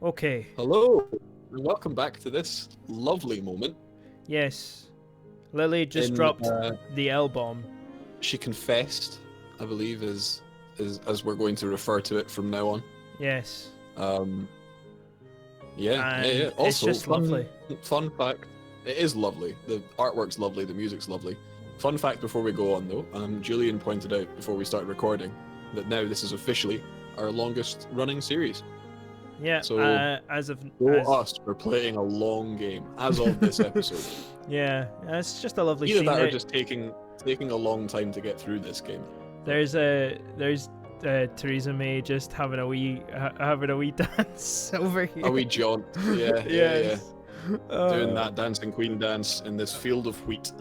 Okay. Hello, and welcome back to this lovely moment. Yes. Lily just In dropped the L bomb. she confessed, I believe, as we're going to refer to it from now on. Yes. Um, yeah. And it's Also, just lovely. fun fact: it is lovely. The artwork's lovely. The music's lovely. Fun fact before we go on, though, Julian pointed out before we started recording that now this is officially our longest running series. Yeah. So As us for playing a long game as of this episode. Yeah, it's just a lovely Either scene. that or just taking a long time to get through this game. There's Theresa May just having a wee dance over here. A wee jaunt. Yeah. Yes. Doing that dancing queen dance in this field of wheat.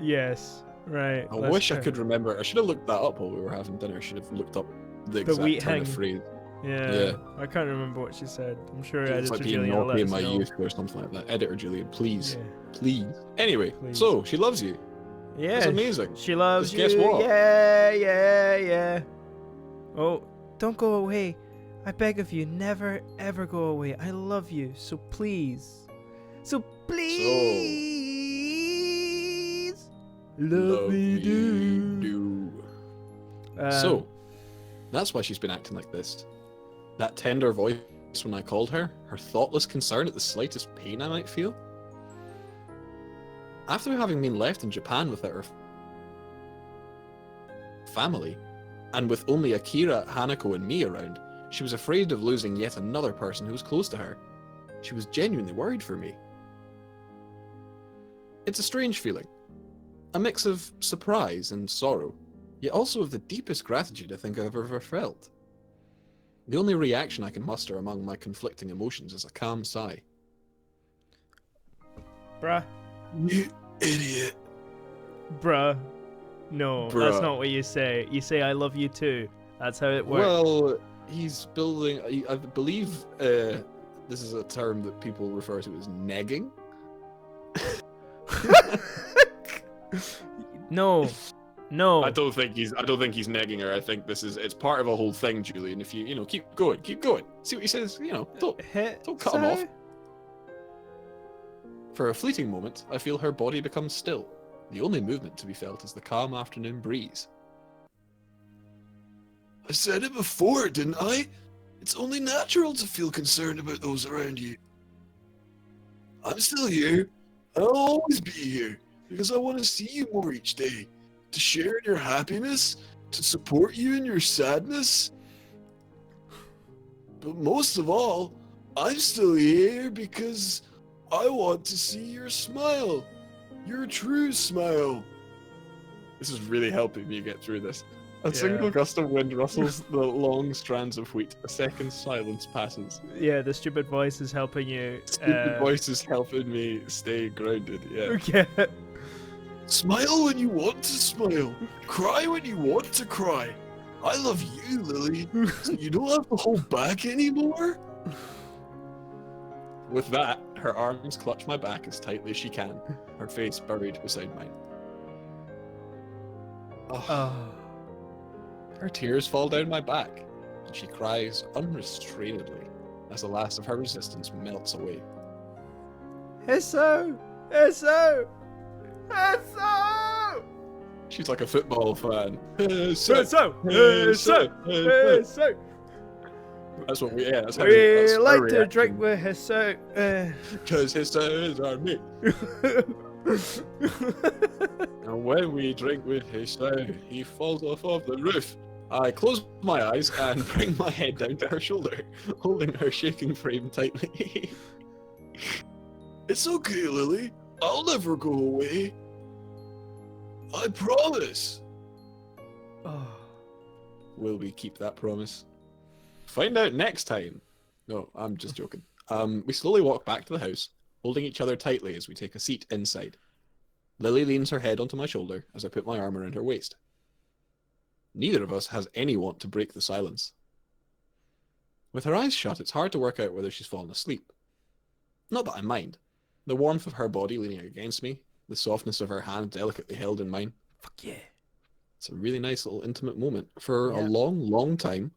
Yes. Right. I wish I could remember. I should have looked that up while we were having dinner. I should have looked up the exact wheat turn hang. of phrase. Yeah. I can't remember what she said. I'm sure It's Editor like being Julian will let naughty us in my know. youth or something like that. Editor Julian, please. Yeah. Please. Anyway, Please. so she loves you. Yeah. That's amazing. She loves you. Guess what? Yeah. Oh, don't go away. I beg of you, never ever go away. I love you, so please. So please. Love me do. So, that's why she's been acting like this. That tender voice when I called her, her thoughtless concern at the slightest pain I might feel. After having been left in Japan without her family, and with only Akira, Hanako, and me around, she was afraid of losing yet another person who was close to her. She was genuinely worried for me. It's a strange feeling. A mix of surprise and sorrow, yet also of the deepest gratitude I think I've ever felt. The only reaction I can muster among my conflicting emotions is a calm sigh. Bruh. You idiot. Bruh. No, Bruh. that's not what you say. You say I love you too. That's how it works. Well, he's building, I believe this is a term that people refer to as negging. No. I don't think he's negging her. I think it's part of a whole thing, Julian. If you keep going. See what he says, don't cut him off. For a fleeting moment, I feel her body become still. The only movement to be felt is the calm afternoon breeze. I said it before, didn't I? It's only natural to feel concerned about those around you. I'm still here. I'll always be here, because I want to see you more each day. To share in your happiness, to support you in your sadness. But most of all, I'm still here because I want to see your smile. Your true smile. This is really helping me get through this. A single gust of wind rustles the long strands of wheat. A second's silence passes. Yeah, the stupid voice is helping you. Stupid voice is helping me stay grounded, yeah. Yeah. Smile when you want to smile. Cry when you want to cry. I love you, Lily. So you don't have to hold back anymore. With that, her arms clutch my back as tightly as she can, her face buried beside mine. Her tears fall down my back, and she cries unrestrainedly as the last of her resistance melts away. Hisso! Hisso! Hisso! She's like a football fan. Hisso! Hisso! Hisso! That's what we, that's how We like to drink with Hisso. Because Hisso is our mate. And when we drink with Hisso, he falls off of the roof. I close my eyes and bring my head down to her shoulder, holding her shaking frame tightly. It's okay, Lily. I'll never go away. I promise. Will we keep that promise? Find out next time. No, I'm just joking. We slowly walk back to the house, holding each other tightly as we take a seat inside. Lily leans her head onto my shoulder as I put my arm around her waist. Neither of us has any want to break the silence. With her eyes shut, it's hard to work out whether she's fallen asleep. Not that I mind. The warmth of her body leaning against me, the softness of her hand delicately held in mine. Fuck yeah. It's a really nice little intimate moment. For a long, long time,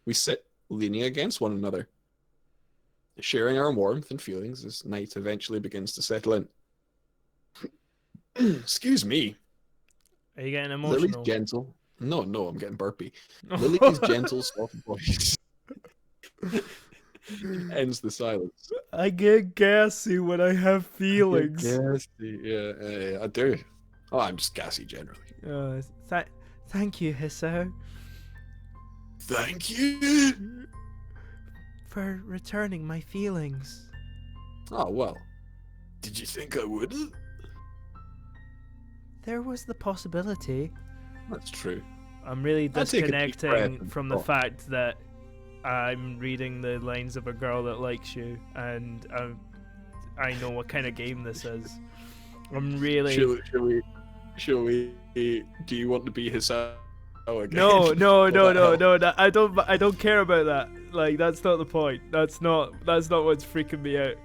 we sit leaning against one another. sharing our warmth and feelings as night eventually begins to settle in. Excuse me. Are you getting Lily's emotional? gentle. No, I'm getting burpy. Lily's gentle, soft voice ends the silence. I get gassy when I have feelings. Gassy. Yeah, I do. Oh, I'm just gassy generally. Thank you, Hiso, Thank you. for returning my feelings. Oh, well. Did you think I wouldn't? There was the possibility. That's true. I'm really I'll take a deep breath disconnecting and from the thought. fact that I'm reading the lines of a girl that likes you, and I know what kind of game this is. I'm really... Shall we? Do you want to be his again? No, Will that help? I don't care about that. Like, that's not the point. That's not what's freaking me out.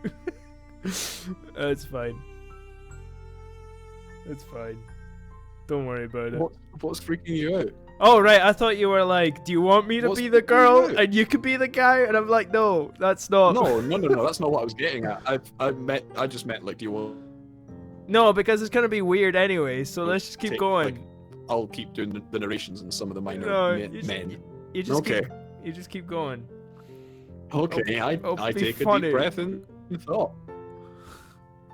It's fine. It's fine. Don't worry about it. What's freaking you out? Oh, right, I thought you were like, do you want me to What's be the freaking girl you out? and you could be the guy? And I'm like, no, that's not. No, that's not what I was getting at. I just meant like, do you want? No, because it's gonna be weird anyway, so let's just keep Take, going. like, I'll keep doing the narrations and some of the minor No, men. You just Okay. you just keep going. Okay, I be take a funny. deep breath and thought.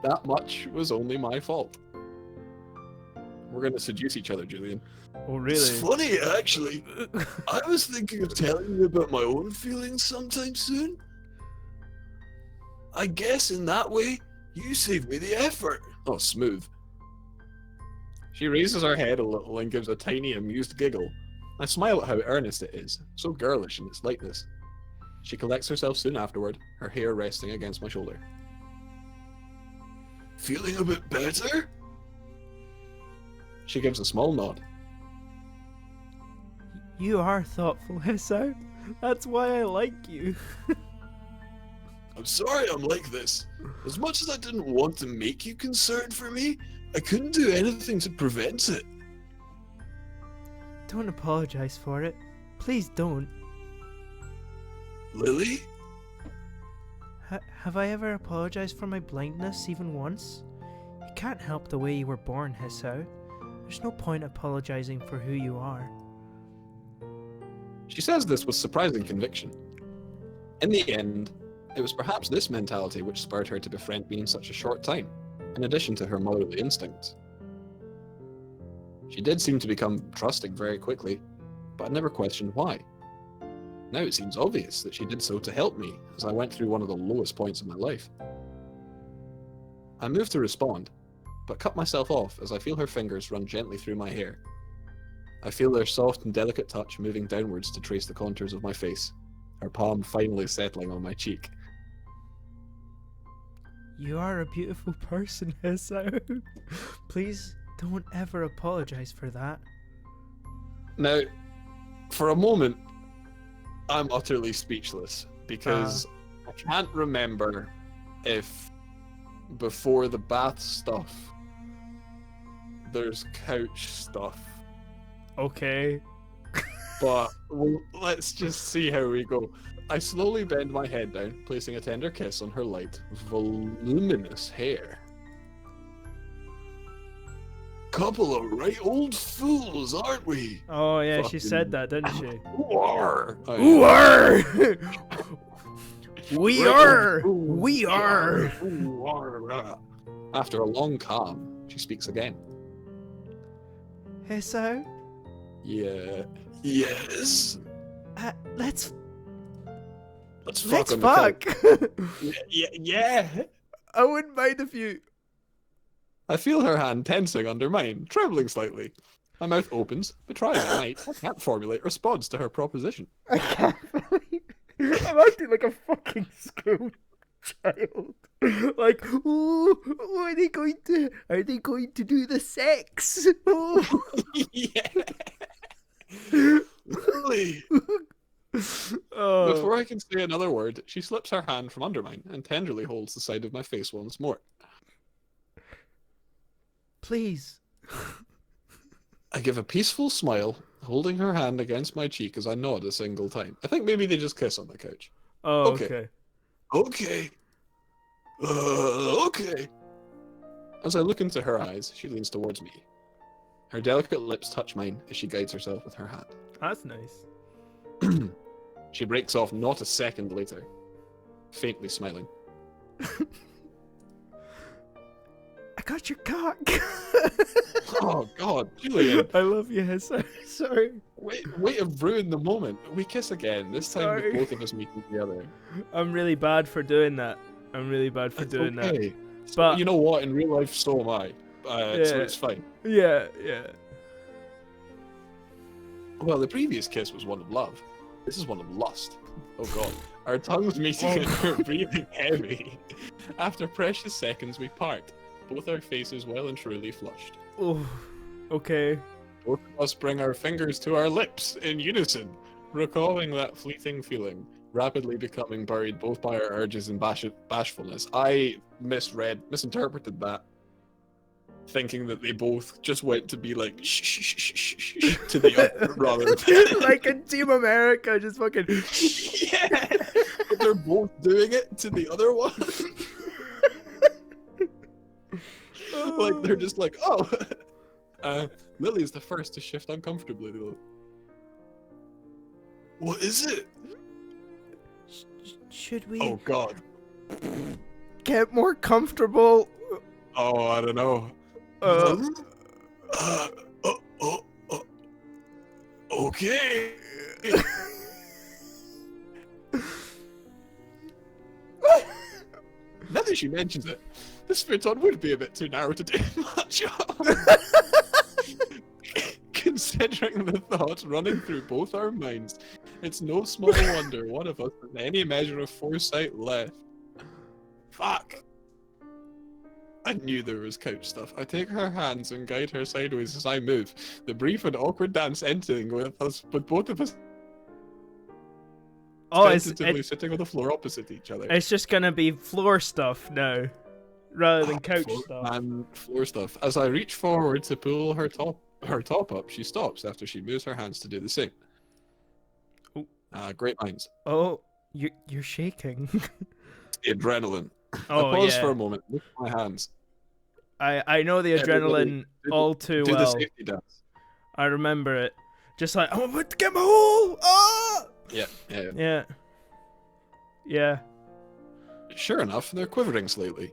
That much was only my fault. We're gonna seduce each other, Julian. Oh, really? It's funny, actually. I was thinking of telling you about my own feelings sometime soon. I guess in that way, you saved me the effort. Oh, smooth. She raises her head a little and gives a tiny, amused giggle. I smile at how earnest it is, so girlish in its lightness. She collects herself soon afterward, her hair resting against my shoulder. Feeling a bit better? She gives a small nod. You are thoughtful, Hiso. That's why I like you. I'm sorry I'm like this. As much as I didn't want to make you concerned for me, I couldn't do anything to prevent it. Don't apologize for it. Please don't. Lily? Have I ever apologized for my blindness even once? You can't help the way you were born, Hiso. There's no point apologizing for who you are. She says this with surprising conviction. In the end, it was perhaps this mentality which spurred her to befriend me in such a short time, in addition to her motherly instincts. She did seem to become trusting very quickly, but I never questioned why. Now it seems obvious that she did so to help me as I went through one of the lowest points of my life. I moved to respond, but cut myself off as I feel her fingers run gently through my hair. I feel their soft and delicate touch moving downwards to trace the contours of my face, her palm finally settling on my cheek. You are a beautiful person, Hiso. Please don't ever apologize for that. Now, for a moment, I'm utterly speechless because I can't remember if before the bath stuff there's couch stuff. Okay. But let's just see how we go. I slowly bend my head down, placing a tender kiss on her light, voluminous hair. Couple of right old fools, aren't we? Oh yeah, she Fucking- said that, didn't she? Who are? Who are? We are. After a long calm, she speaks again. Hiso, Yeah. Yes. let's Let's fuck. On the fuck. couch. Yeah. I wouldn't mind if you. I feel her hand tensing under mine, trembling slightly. My mouth opens, but try as I might, I can't formulate response to her proposition. I can't believe I'm acting like a fucking school child. Like, oh, are they going to do the sex? Oh. Yeah. Really? Oh. Before I can say another word, she slips her hand from under mine and tenderly holds the side of my face once more. Please. I give a peaceful smile, holding her hand against my cheek as I nod a single time. I think maybe they just kiss on the couch. Oh, Okay. okay. Okay. Okay. As I look into her eyes, she leans towards me. Her delicate lips touch mine as she guides herself with her hand. That's nice. She breaks off not a second later, faintly smiling. I got your cock. Oh God, Julian! I love you. Sorry. Wait have ruined the moment. We kiss again. This time Sorry. with both of us meeting together. I'm really bad for doing that. I'm really bad for doing that. Okay. But You know what? In real life, so am I. So it's fine. yeah. Well, the previous kiss was one of love. This is one of lust. Oh God. Our tongues meeting and we're breathing heavy. After precious seconds, we part. Both our faces well and truly flushed. Oh, okay. Both of us bring our fingers to our lips in unison, recalling that fleeting feeling, rapidly becoming buried both by our urges and bashfulness. I misinterpreted that, thinking that they both just went to be like shh, shh, shh, shh, shh, shh, to the other rather than Like in Team America, just fucking. yeah. But they're both doing it to the other one. Like they're just like, oh. Lily's the first to shift uncomfortably though. What is it? Should we Oh God. get more comfortable? Oh, I don't know. Okay. Now that she mentions it, this fit-on would be a bit too narrow to do much of. Considering the thoughts running through both our minds, it's no small wonder one of us has any measure of foresight left. Fuck. I knew there was couch stuff. I take her hands and guide her sideways as I move. The brief and awkward dance ending with both of us tentatively sitting on the floor opposite each other. It's just gonna be floor stuff now, rather than couch stuff. And floor stuff. As I reach forward to pull her top up, she stops after she moves her hands to do the same. Great minds. Oh, you're shaking. The adrenaline. Oh, I pause yeah. for a moment, look at my hands. I know the adrenaline all too Do the well. safety dance. I remember it. Just like, I'm about to get my hole! Ah! Yeah. Sure enough, they're quivering slightly.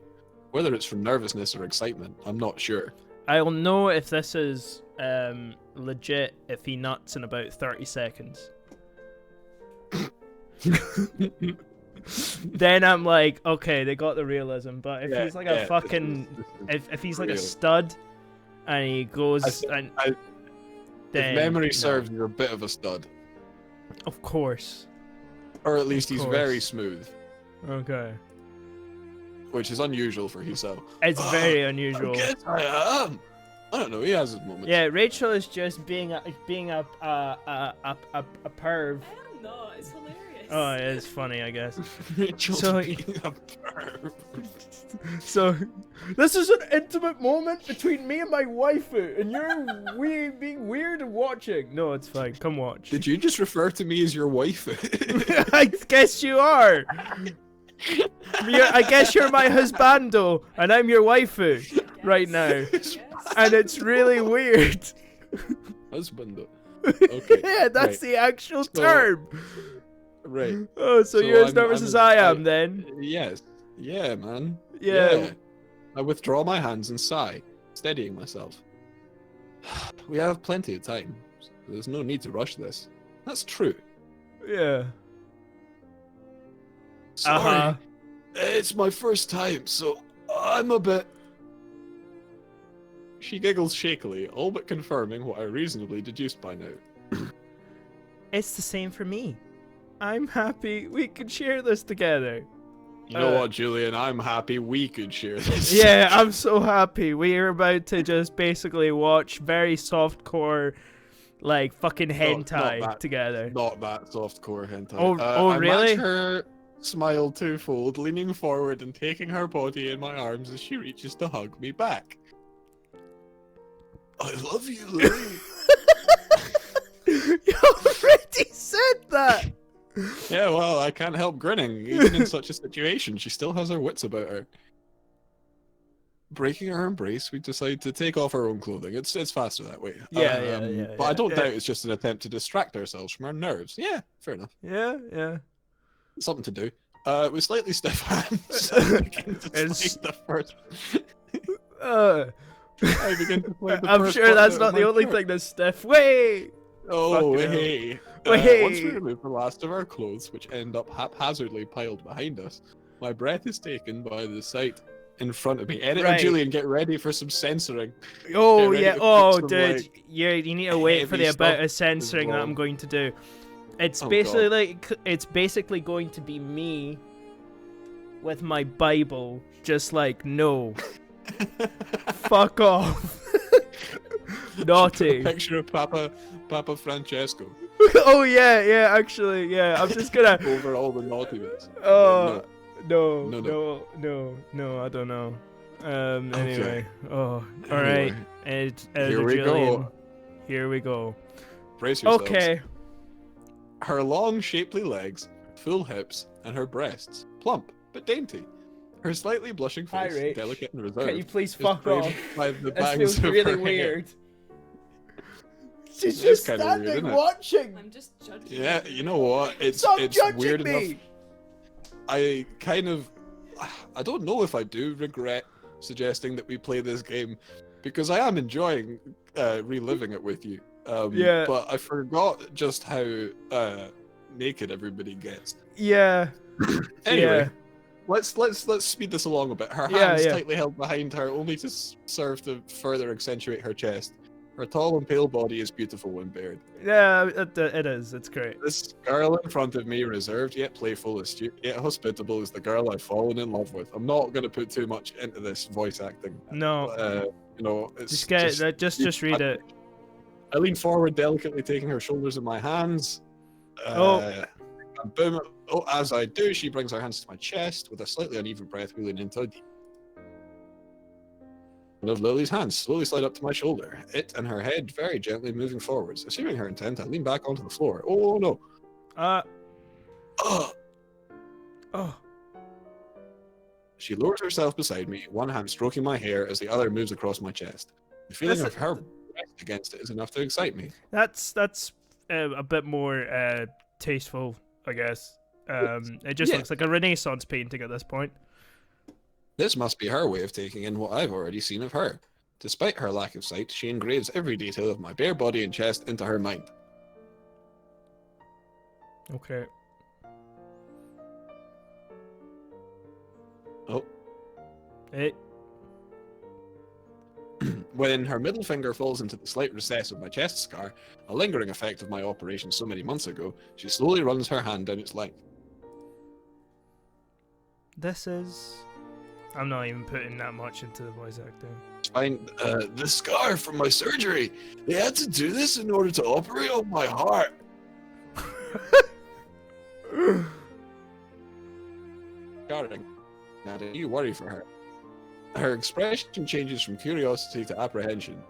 Whether it's from nervousness or excitement, I'm not sure. I'll know if this is legit if he nuts in about 30 seconds. Then I'm like, okay, they got the realism. But if he's like a fucking, if he's like a stud, and he goes then if memory serves, you're a bit of a stud. Of course. Or at least he's very smooth. Okay. Which is unusual for Hiso. It's very unusual. I guess I am. I don't know. He has his moments. Yeah, Rachel is just being a perv. I don't know. It's hilarious. Oh, it's funny, I guess. Rachel's So- being a perv. So, this is an intimate moment between me and my waifu, and you're being weird and watching. No, it's fine. Come watch. Did you just refer to me as your wife? I guess you are. I guess you're my husbando, and I'm your waifu right now, and it's really weird. Husband. Okay. Yeah, that's the actual term. Right. Oh, so you're as nervous as I am, then? Yes. Yeah, man. Yeah. I withdraw my hands and sigh, steadying myself. We have plenty of time. So there's no need to rush this. That's true. Yeah. Sorry. It's my first time, so I'm a bit... She giggles shakily, all but confirming what I reasonably deduced by now. It's the same for me. I'm happy we could share this together. You know what, Julian? I'm happy we could share this. Yeah, I'm so happy. We're about to just basically watch very softcore, like, fucking hentai together. Not that softcore hentai. Oh, really? I match her smile twofold, leaning forward and taking her body in my arms as she reaches to hug me back. I love you, Lilly. You already said that. Yeah, well, I can't help grinning. Even in such a situation, she still has her wits about her. Breaking her embrace, we decide to take off our own clothing. It's faster that way. Yeah, But I don't yeah. doubt it's just an attempt to distract ourselves from our nerves. Yeah, fair enough. Yeah. Something to do. With slightly stiff hands, I begin to It's- play the first. Uh, I begin to play the I'm first sure that's button of not the my only shirt. thing that's stiff. Wait! Oh, Fucking hell. hey. Hey. Once we remove the last of our clothes, which end up haphazardly piled behind us, my breath is taken by the sight in front of me. Editor Right. Julian, get ready for some censoring. Oh, Get ready yeah. to Oh, put some, dude. like, You need to wait for heavy the amount stuff of censoring that I'm wrong. going to do. It's Oh, basically it's basically going to be me with my Bible, just like, no, fuck off. Naughty. Picture of Papa Francesco Oh yeah, actually, yeah. I'm just gonna. over all the naughty bits. Oh No. no, I don't know. Okay. Anyway. Oh, all right. Anyway, Here we go. Here we go. Brace yourselves. Okay. Her long, shapely legs, full hips, and her breasts, plump but dainty. Her slightly blushing Hi, face, Rach. delicate and reserved, Can you please is fuck framed off? by the This bangs feels of really her hair. weird. She's It is just kinda weird, standing isn't it? watching. I'm just judging. Yeah, you know what? It's Stop it's judging weird me. enough. I don't know if I do regret suggesting that we play this game, because I am enjoying reliving it with you. Yeah. But I forgot just how naked everybody gets. Yeah. Anyway, Yeah. let's speed this along a bit. Her Yeah, hands yeah. tightly held behind her, only to serve to further accentuate her chest. Her tall and pale body is beautiful when bared. Yeah, it is. It's great. This girl in front of me, reserved yet playful, astute yet hospitable, is the girl I've fallen in love with. I'm not going to put too much into this voice acting. No, You know, it's just get it. Just read it. I lean forward, delicately taking her shoulders in my hands. Oh. And boom! Oh, as I do, she brings her hands to my chest with a slightly uneven breath, wheeling into a deep. One of Lily's hands slowly slide up to my shoulder, it and her head very gently moving forwards. Assuming her intent, I lean back onto the floor. Oh no! Oh. She lowers herself beside me, one hand stroking my hair as the other moves across my chest. The feeling This- of her breast against it is enough to excite me. That's a bit more tasteful, I guess. It just Yeah. looks like a Renaissance painting at this point. This must be her way of taking in what I've already seen of her. Despite her lack of sight, she engraves every detail of my bare body and chest into her mind. Okay. Oh. Hey. When her middle finger falls into the slight recess of my chest scar, a lingering effect of my operation so many months ago, she slowly runs her hand down its length. This is. I'm not even putting that much into the voice acting. Find the scar from my surgery. They had to do this in order to operate on my heart. Scarring. Now, do you worry for her? Her expression changes from curiosity to apprehension.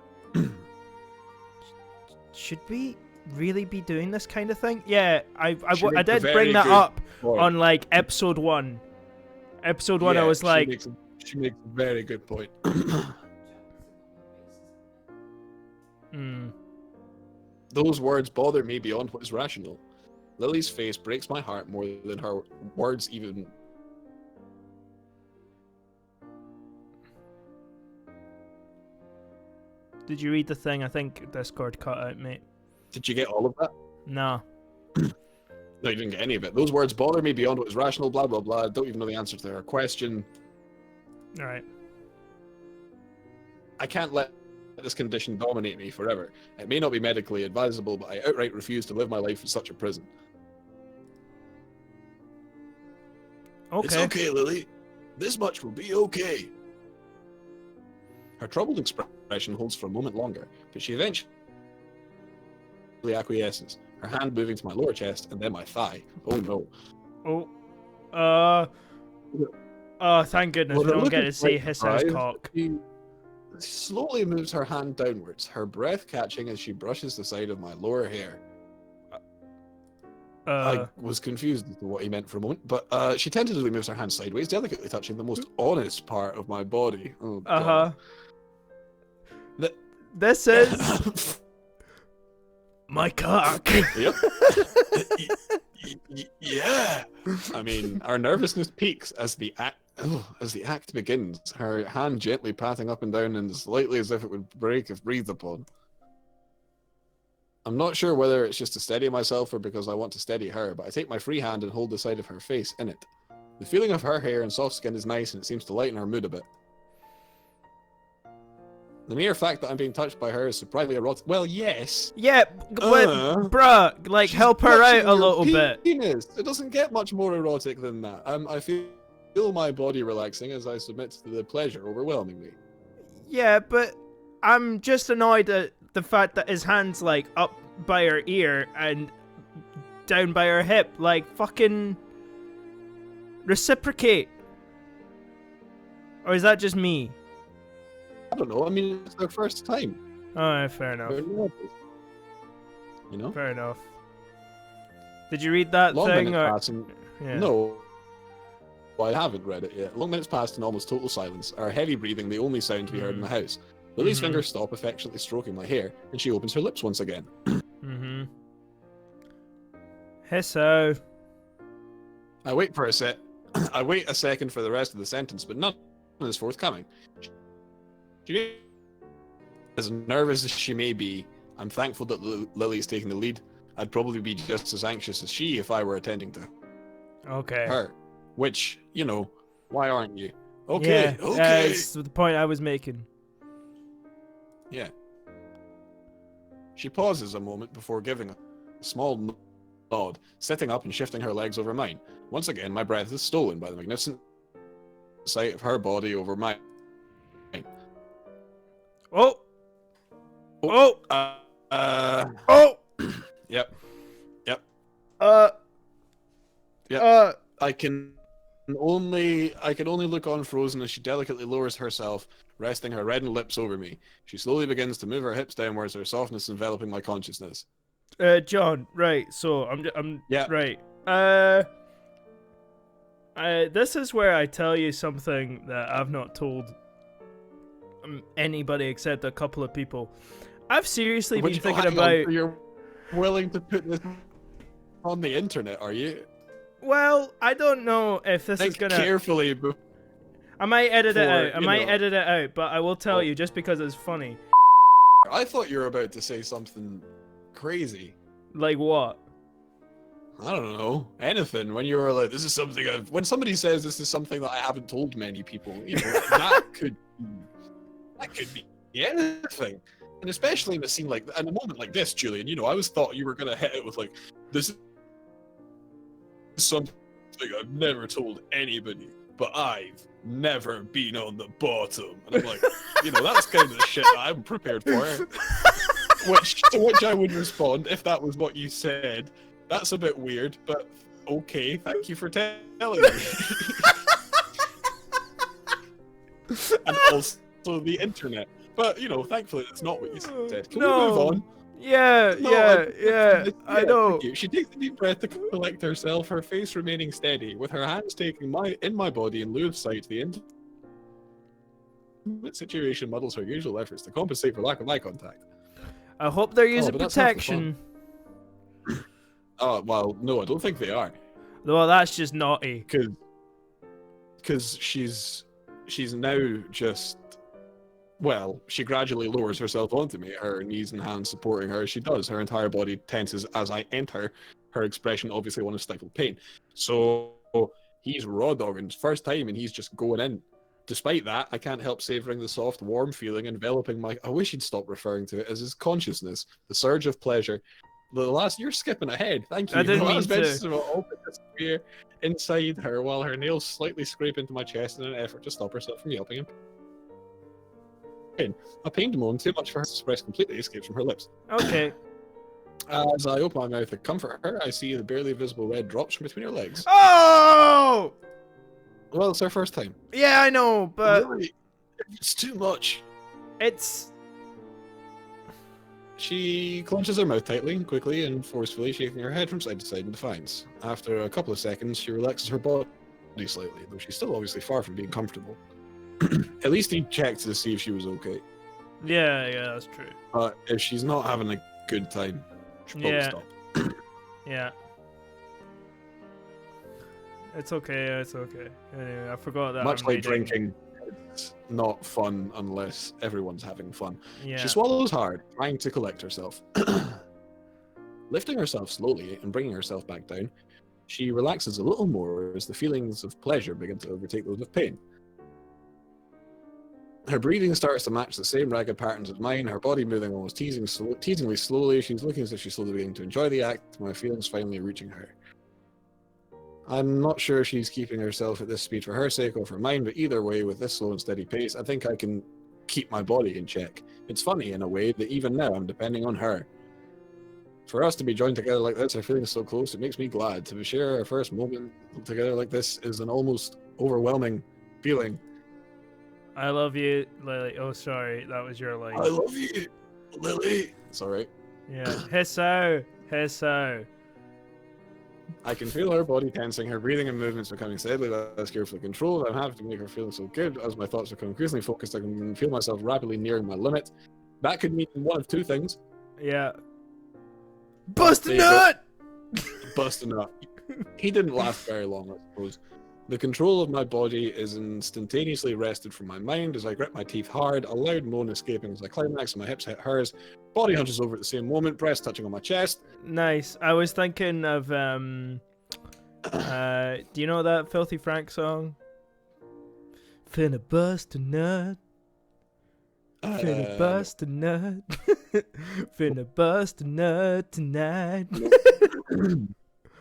Should we really be doing this kind of thing? Yeah, I She makes a did very bring that good up point. on like episode 1. Episode 1, I Yeah, was like, she makes a very good point. hmm. Those words bother me beyond what is rational. Lily's face breaks my heart more than her words even. Did you read the thing? I think Discord cut out, mate. Did you get all of that? No. No, you didn't get any of it. Those words bother me beyond what is rational, blah, blah, blah. I don't even know the answer to her question. Alright. I can't let this condition dominate me forever. It may not be medically advisable, but I outright refuse to live my life in such a prison. Okay. It's okay, Lily. This much will be okay. Her troubled expression holds for a moment longer, but she eventually acquiesces, her hand moving to my lower chest and then my thigh. Oh no. Thank goodness Well, we they're don't get looking to see quite his surprised. cock. She slowly moves her hand downwards, her breath catching as she brushes the side of my lower hair. I was confused as to what he meant for a moment, but she tentatively moves her hand sideways, delicately touching the most honest part of my body. Oh, God. This is my cock. Yep. Yeah. I mean, our nervousness peaks as the act begins. Her hand gently patting up and down and slightly as if it would break if breathed upon. I'm not sure whether it's just to steady myself or because I want to steady her, but I take my free hand and hold the side of her face in it. The feeling of her hair and soft skin is nice and it seems to lighten her mood a bit. The mere fact that I'm being touched by her is surprisingly erotic. Well, yes. Yeah, bruh, like help her out a little bit. It doesn't get much more erotic than that. I feel my body relaxing as I submit to the pleasure overwhelmingly. Yeah, but I'm just annoyed at the fact that his hand's like up by her ear and down by her hip. Like, fucking reciprocate. Or is that just me? I don't know. I mean, it's their first time. Alright, fair enough. You know? Fair enough. Did you read that Long thing? minutes Or... pass and... Yeah. No. Well, I haven't read it yet. Long minutes passed in almost total silence, our heavy breathing the only sound to be heard in the house. Lily's fingers stop, affectionately stroking my hair, and she opens her lips once again. Hisso. I wait for a sec. I wait a second for the rest of the sentence, but none is forthcoming. She, as nervous as she may be, I'm thankful that Lily's taking the lead. I'd probably be just as anxious as she if I were attending to her. Which, you know, why aren't you? Okay, yeah, okay. That's the point I was making. Yeah. She pauses a moment before giving a small nod, sitting up and shifting her legs over mine. Once again, my breath is stolen by the magnificent sight of her body over mine. Oh! Oh! Oh! Yep. Yep. Yep. I can only look on frozen as she delicately lowers herself, resting her reddened lips over me. She slowly begins to move her hips downwards, her softness enveloping my consciousness. John, right, so I'm yeah. Right. This is where I tell you something that I've not told anybody except a couple of people. I've seriously been thinking about... You're willing to put this on the internet, are you? Well, I don't know if this is gonna... carefully. I might edit it out. I might edit it out, but I will tell you just because it's funny. I thought you were about to say something crazy. Like what? I don't know. Anything. When you were like, this is something I've... When somebody says this is something that I haven't told many people, you know, that could be anything. And especially in a scene like... In a moment like this, Julian, you know, I always thought you were going to hit it with like, this is something I've never told anybody, but I've never been on the bottom. And I'm like, you know, that's kind of the shit that I'm prepared for. To which I would respond, if that was what you said, that's a bit weird, but okay, thank you for telling me. And also the internet. But, you know, thankfully it's not what you said. Can we move on? Yeah, I know. She takes a deep breath to collect herself, her face remaining steady, with her hands taking in my body in lieu of sight. The intimate situation muddles her usual efforts to compensate for lack of eye contact. I hope they're using protection. Oh, well, no, I don't think they are. Well, that's just naughty. Because she's now just... Well, she gradually lowers herself onto me, her knees and hands supporting her as she does. Her entire body tenses as I enter, her expression obviously one of stifled pain. So he's raw dogging his first time and he's just going in. Despite that, I can't help savouring the soft, warm feeling enveloping my... I wish he'd stop referring to it as his consciousness. The surge of pleasure. You're skipping ahead. Thank you. I didn't mean to. Open the sphere inside her while her nails slightly scrape into my chest in an effort to stop herself from yelping in pain. A pained moan, too much for her to express, completely escapes from her lips. Okay. As I open my mouth to comfort her, I see the barely visible red drops from between her legs. Oh! Well, it's her first time. Yeah, I know, but... Really, it's too much. It's... She clenches her mouth tightly, quickly, and forcefully, shaking her head from side to side in defiance. After a couple of seconds, she relaxes her body slightly, though she's still obviously far from being comfortable. At least he checked to see if she was okay. Yeah, that's true. But if she's not having a good time, she'll probably Yeah. stop. Yeah. It's okay. Anyway, I forgot that. Much I'm like reading. drinking, it's not fun unless everyone's having fun. Yeah. She swallows hard, trying to collect herself. Lifting herself slowly and bringing herself back down, she relaxes a little more as the feelings of pleasure begin to overtake those of pain. Her breathing starts to match the same ragged patterns as mine, her body moving almost teasingly slowly. She's looking as if she's slowly beginning to enjoy the act, my feelings finally reaching her. I'm not sure if she's keeping herself at this speed for her sake or for mine, but either way, with this slow and steady pace, I think I can keep my body in check. It's funny, in a way, that even now I'm depending on her. For us to be joined together like this, our feelings so close, it makes me glad. To share our first moment together like this is an almost overwhelming feeling. I love you, Lily. Oh, sorry, that was your line. I love you, Lily. It's alright. Yeah. Hisso. I can feel her body tensing, her breathing and movements becoming steadily less carefully controlled. I'm happy to make her feel so good. As my thoughts become increasingly focused, I can feel myself rapidly nearing my limit. That could mean one of two things. Yeah. Bust a There you go. nut! Busting up. He didn't last very long, I suppose. The control of my body is instantaneously wrested from my mind as I grip my teeth hard, a loud moan escaping as I climax and my hips hit hers. Body hunches over at the same moment, breast touching on my chest. Nice. I was thinking of, do you know that Filthy Frank song? Finna bust a nut. Finna bust a nut. Finna bust a nut tonight.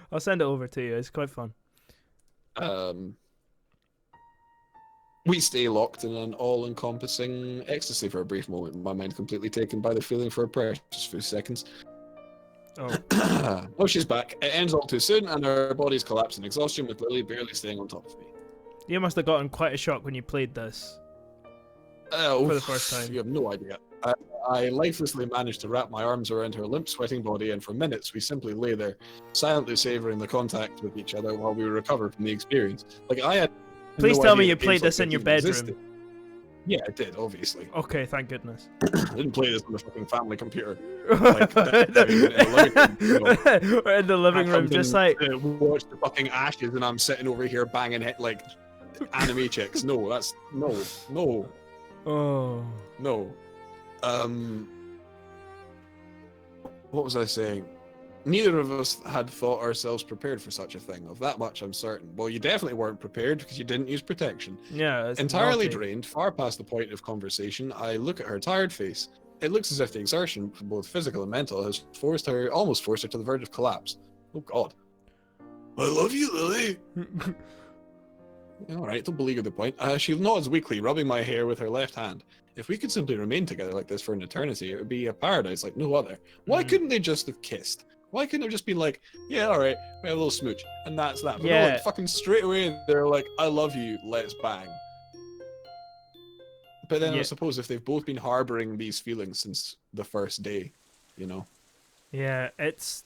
I'll send it over to you. It's quite fun. We stay locked in an all-encompassing ecstasy for a brief moment, my mind completely taken by the feeling for a precious few seconds. Oh. Oh, she's back. It ends all too soon, and our bodies collapse in exhaustion, with Lily barely staying on top of me. You must have gotten quite a shock when you played this. For the first time. You have no idea. I lifelessly managed to wrap my arms around her limp, sweating body, and for minutes we simply lay there, silently savouring the contact with each other while we recover from the experience. Like, I had Please no tell idea me you that games played like this in your even bedroom. existed. Yeah, I did, obviously. Okay, thank goodness. I didn't play this on the fucking family computer. Like, in We're in the living room, just like... watch the fucking Ashes, and I'm sitting over here banging hit like anime chicks. No, that's... No. Oh. No. What was I saying? Neither of us had thought ourselves prepared for such a thing. Of that much I'm certain. Well, you definitely weren't prepared because you didn't use protection. Yeah, it's Entirely naughty. drained, far past the point of conversation, I look at her tired face. It looks as if the exertion, both physical and mental, has almost forced her to the verge of collapse. Oh God. I love you, Lily. Alright, don't beleaguer the point. She nods weakly, rubbing my hair with her left hand. If we could simply remain together like this for an eternity, it would be a paradise like no other. Why couldn't they just have kissed? Why couldn't it have just been like, yeah, alright, we have a little smooch, and that's that. But no, like, fucking straight away, they're like, I love you, let's bang. But then I suppose if they've both been harboring these feelings since the first day, you know? Yeah, it's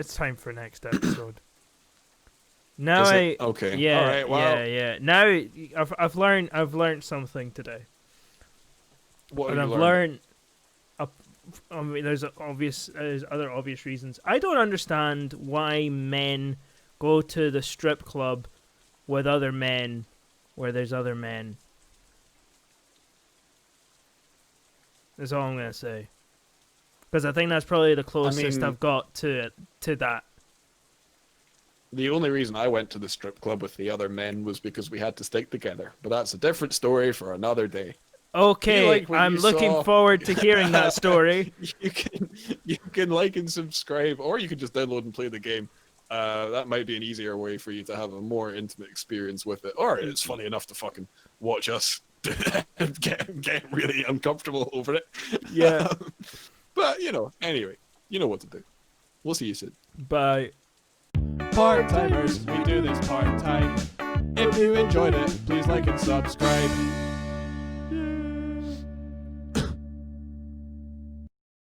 time for next episode. Now Is it? Okay. Yeah, All right, well, yeah. Now I've learned something today. What And have I've you learned? I mean, there's other obvious reasons. I don't understand why men go to the strip club with other men where there's other men. That's all I'm gonna say. Because I think that's probably the closest I've got to that. The only reason I went to the strip club with the other men was because we had to stick together. But that's a different story for another day. Okay, I'm looking forward to hearing that story. You can like and subscribe, or you can just download and play the game. That might be an easier way for you to have a more intimate experience with it. Or it's funny enough to fucking watch us get really uncomfortable over it. Yeah. But, you know, anyway, you know what to do. We'll see you soon. Bye. Part-timers, we do this part-time. If you enjoyed it, please like and subscribe.